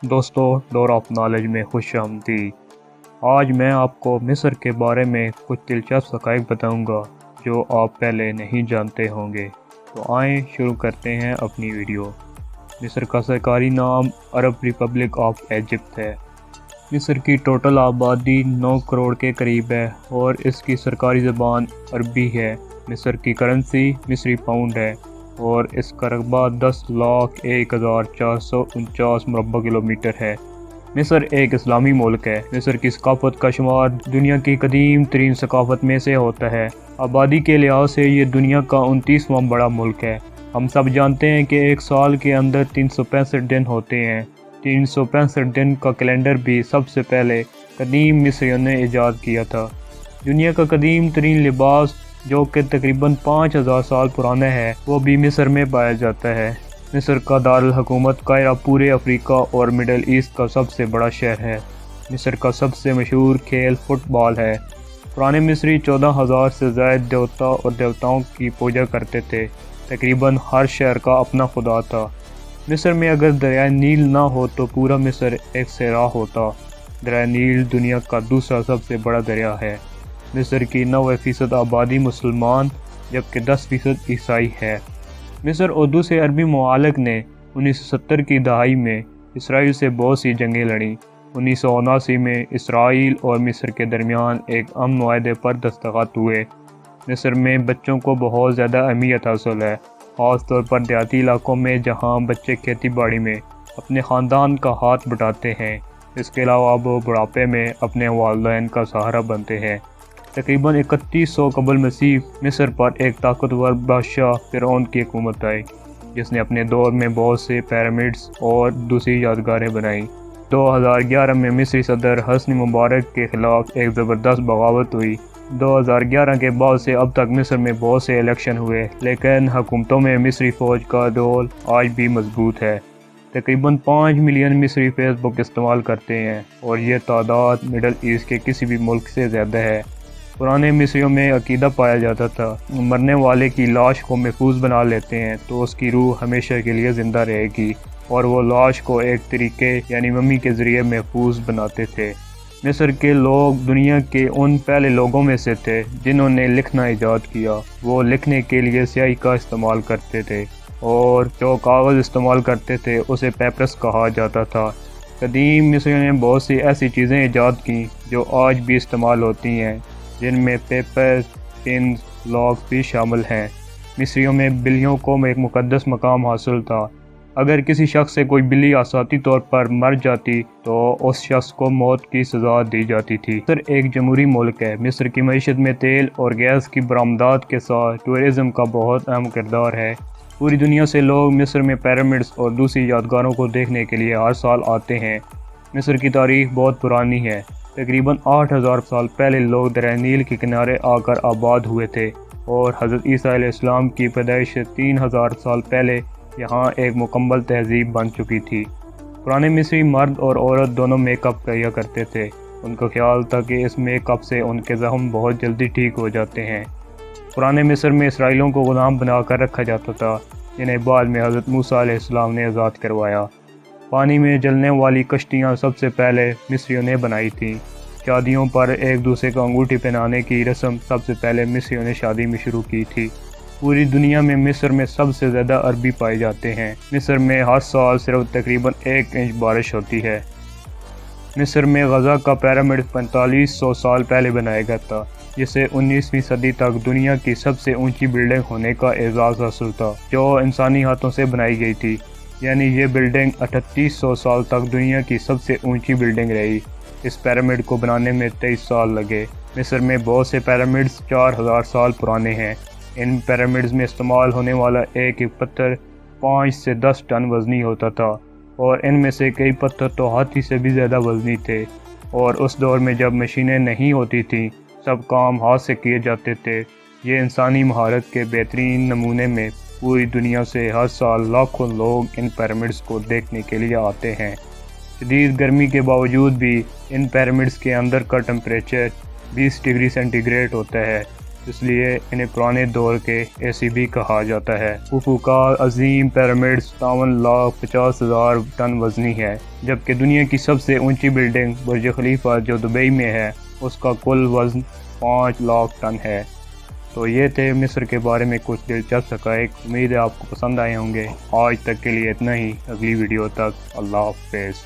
दोस्तों, door of knowledge में खुश आमदीद। आज मैं आपको मिस्र के बारे में कुछ दिलचस्प हक़ाइक़ बताऊंगा जो आप पहले नहीं जानते होंगे। तो आएँ शुरू करते हैं अपनी वीडियो। मिस्र का सरकारी नाम अरब रिपब्लिक ऑफ इजिप्ट है। मिस्र की टोटल आबादी 9 करोड़ के करीब है और इसकी सरकारी ज़बान अरबी है। मिस्र की करेंसी मिस्री पाउंड है और इसका रकबा 10,01,449 मुरबा किलोमीटर है। मिस्र एक इस्लामी मुल्क है। मिस्र की सकाफ़त का शुमार दुनिया की कदीम तरीन सकाफ़त में से होता है। आबादी के लिहाज से ये दुनिया का 29वां बड़ा मुल्क है। हम सब जानते हैं कि एक साल के अंदर 365 दिन होते हैं। 365 दिन का कैलेंडर भी सबसे पहले कदीम मिस्रियों ने ईजाद किया था। दुनिया का कदीम तरीन लिबास जो कि तकरीबन 5000 साल पुराना है, वो भी मिस्र में पाया जाता है। मिस्र का दारुल हुकूमत कायरा पूरे अफ्रीका और मिडल ईस्ट का सबसे बड़ा शहर है। मिस्र का सबसे मशहूर खेल फुटबॉल है। पुराने मिस्री 14,000 से ज़ायद देवता और देवताओं की पूजा करते थे। तकरीबन हर शहर का अपना खुदा था। मिस्र में अगर दरिया नील ना हो तो पूरा मिस्र एक सैराह होता। दरिया नील दुनिया का दूसरा सबसे बड़ा दरिया है। मिस्र की 90% आबादी मुसलमान जबकि 10% ईसाई है। मिस्र और दूसरे अरबी ममालिक ने 1970 की दहाई में इसराइल से बहुत सी जंगें लड़ीं। 1979 में इसराइल और मिस्र के दरमियान एक अमन मुआहदे पर दस्तखत हुए। मिस्र में बच्चों को बहुत ज़्यादा अहमियत हासिल है, ख़ास तौर पर देहाती इलाकों में जहाँ बच्चे खेती बाड़ी में अपने ख़ानदान का हाथ बटाते हैं। इसके अलावा वो बुढ़ापे में अपने वालिदैन का सहारा बनते हैं। तकरीबन 3100 कबल मसीह मिस्र पर एक ताकतवर बादशाह फ़िरौन की हुकूमत आई, जिसने अपने दौर में बहुत से पिरामिड्स और दूसरी यादगारें बनाई। 2011 में मिस्री सदर हस्नी मुबारक के ख़िलाफ़ एक ज़बरदस्त बगावत हुई। 2011 के बाद से अब तक मिस्र में बहुत से इलेक्शन हुए, लेकिन हुकूमतों में मिस्री फ़ौज का रोल आज भी मजबूत है। तकरीबन 5 मिलियन मिस्री फेसबुक इस्तेमाल करते हैं और ये तादाद मिडल ईस्ट के किसी भी मुल्क से ज़्यादा है। पुराने मिस्रियों में अकीदा पाया जाता था, मरने वाले की लाश को महफूज बना लेते हैं तो उसकी रूह हमेशा के लिए ज़िंदा रहेगी, और वो लाश को एक तरीके यानी मम्मी के ज़रिए महफूज बनाते थे। मिस्र के लोग दुनिया के उन पहले लोगों में से थे जिन्होंने लिखना ईजाद किया। वो लिखने के लिए स्याही का इस्तेमाल करते थे और जो कागज़ इस्तेमाल करते थे उसे पेपरस कहा जाता था। कदीम मिस्रियों ने बहुत सी ऐसी चीज़ें ईजाद की जो आज भी इस्तेमाल होती हैं, जिनमें पेपर, पिन, लॉग भी शामिल हैं। मिस्रियों में बिल्लियों को एक मुकद्दस मकाम हासिल था। अगर किसी शख्स से कोई बिल्ली आसाती तौर पर मर जाती तो उस शख्स को मौत की सज़ा दी जाती थी। मिस्र एक जमहूरी मुल्क है। मिस्र की मईशत में तेल और गैस की बरामदात के साथ टूरिज़म का बहुत अहम किरदार है। पूरी दुनिया से लोग मिस्र में पिरामिड्स और दूसरी यादगारों को देखने के लिए हर साल आते हैं। मिस्र की तारीख बहुत पुरानी है। तकरीबन 8000 साल पहले लोग दरिया नील के किनारे आकर आबाद हुए थे और हज़रत ईसा अलैहिस्सलाम की पैदाइश से 3000 साल पहले यहाँ एक मुकम्मल तहजीब बन चुकी थी। पुराने मिस्री मर्द और औरत दोनों मेकअप किया करते थे। उनका ख्याल था कि इस मेकअप से उनके ज़ख्म बहुत जल्दी ठीक हो जाते हैं। पुराने मिस्र में इसराइलियों को गुलाम बनाकर रखा जाता था, जिन्हें बाद में हज़रत मूसा अलैहिस्सलाम ने आज़ाद करवाया। पानी में जलने वाली कश्तियाँ सबसे पहले मिस्रियों ने बनाई थीं। शादियों पर एक दूसरे को अंगूठी पहनाने की रस्म सबसे पहले मिस्रियों ने शादी में शुरू की थी। पूरी दुनिया में मिस्र में सबसे ज़्यादा अरबी पाए जाते हैं। मिस्र में हर साल सिर्फ तकरीबन 1 इंच बारिश होती है। मिस्र में गज़ा का पिरामिड 4500 साल पहले बनाया गया था, जिसे 19वीं सदी तक दुनिया की सबसे ऊंची बिल्डिंग होने का एजाज़ हासिल था, जो इंसानी हाथों से बनाई गई थी। यानी ये बिल्डिंग 3800 साल तक दुनिया की सबसे ऊंची बिल्डिंग रही। इस पिरामिड को बनाने में 23 साल लगे। मिस्र में बहुत से पिरामिड्स 4000 साल पुराने हैं। इन पिरामिड्स में इस्तेमाल होने वाला एक एक पत्थर 5 से 10 टन वज़नी होता था और इनमें से कई पत्थर तो हाथी से भी ज़्यादा वज़नी थे। और उस दौर में जब मशीनें नहीं होती थीं, सब काम हाथ से किए जाते थे। ये इंसानी महारत के बेहतरीन नमूने में पूरी दुनिया से हर साल लाखों लोग इन पिरामिड्स को देखने के लिए आते हैं। शदीद गर्मी के बावजूद भी इन पिरामिड्स के अंदर का टेम्परेचर 20 डिग्री सेंटीग्रेड होता है। اس لیے انہیں پرانے دور کے ایسی بھی کہا جاتا ہے۔ خوفو کا عظیم پیرامڈ 57,50,000 ٹن وزنی ہے، جبکہ دنیا کی سب سے اونچی بلڈنگ برج خلیفہ جو دبئی میں ہے اس کا کل وزن 5 لاکھ ٹن ہے۔ تو یہ تھے مصر کے بارے میں کچھ دلچسپ حقائق۔ امید ہے آپ کو پسند آئے ہوں گے۔ آج تک کے لیے اتنا ہی، اگلی ویڈیو تک اللہ حافظ۔